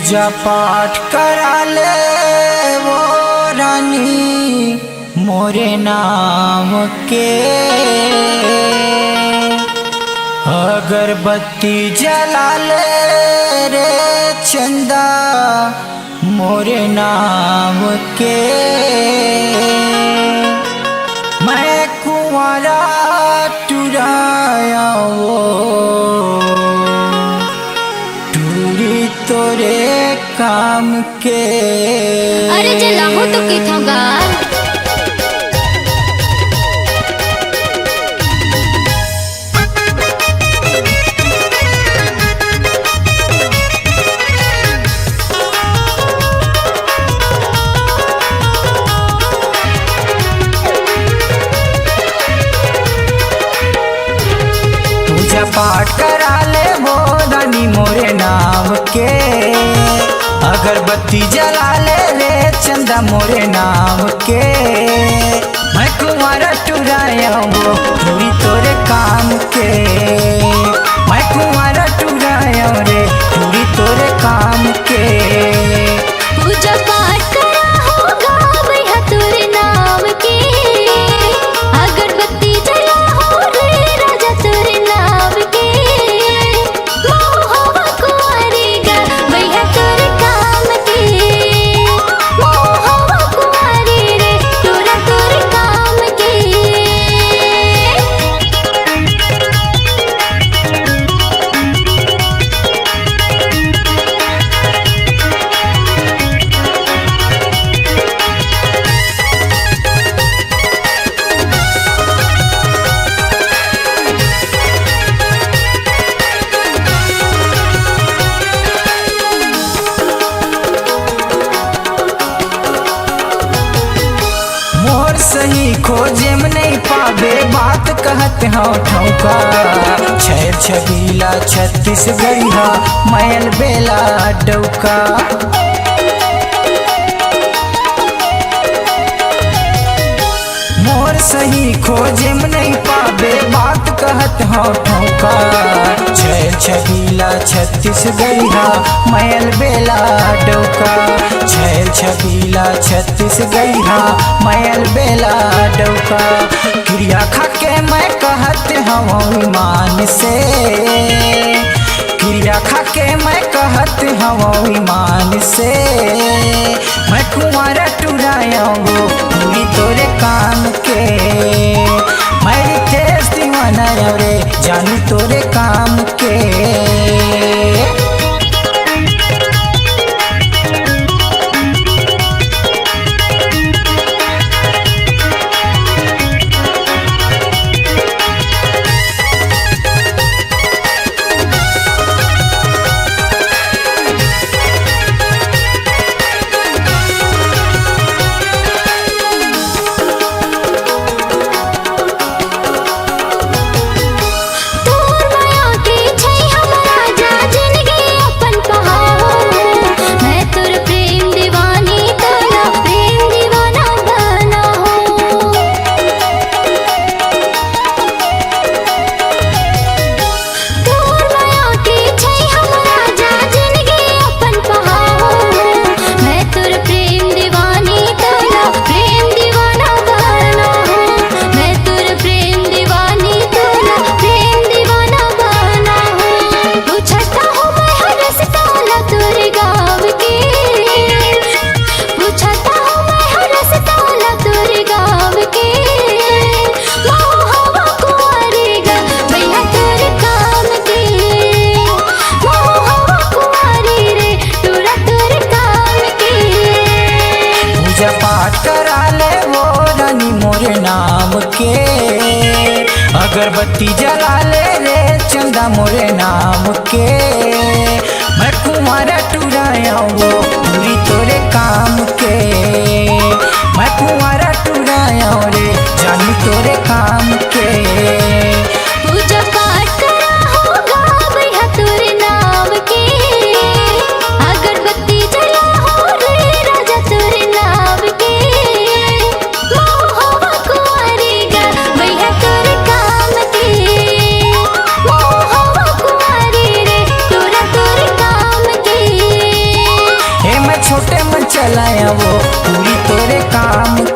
पूजा पाठ करा ले वो रानी मोरे नाम के, अगरबत्ती जला ले रे चंदा मोरे नाम के। मैं कुंवारा टुराया वो टूरी तोरे काम के। अरे जला हो तो किथोगा पूजा पाठ करा ले वो रानी मोरे नाम के, अगरबत्ती जला ले रे चंदा मोरे नाम के। मैं कुंवारा टुराया वो टूरी तोरे काम के। मैं कुंवारा टुराया रे टूरी तोरे काम के। पूजा पाठ करा होगा भैया तेरे नाम के, अगरबत्ती जला हो रे राजा तेरे नाम के। मोहवा कुंवारेगा भैया तेरे काम के, मोहवा कुंवारे रे तोरा तेरे काम के। मोर सही खोजे में नहीं पावे बात कहत हो ठौका। छैल छबीला छत्तीसगढ़ी हा मैल बेला डौका। मोर सही खोजे में नहीं पावे बात कहत हो ठौका। छैल छबीला छत्तीसगढ़ी हा मैल बेला डौका। छैल छबीला छत्तीसगढ़ी हा मैल बेला डौका। क्रिया खाके मैं कहत हूँ ईमान से, क्रिया खाके मैं कहत हूँ ईमान से। मैं कुंवारा टुराया वो पूरी तोरे काम के। मैं रितेश दीवाना रे जानू तोरे काम के। पूजा पाठ करा ले वो रानी मोरे नाम के, अगरबत्ती जला ले रे चंदा मोरे नाम के। मैं कुंवारा टुराया वो पूरी तोरे काम के। मैं कुंवारा टुराया रे जानू तोरे काम के। पूजा पाठ करा होगा भैया तेरे नाम के, अगरबत्ती जला हो रे राजा तेरे नाम के। मोहवा कुंवारेगा भैया तेरे काम के, मोहवा कुंवारे रे तोरा तेरे काम के। काम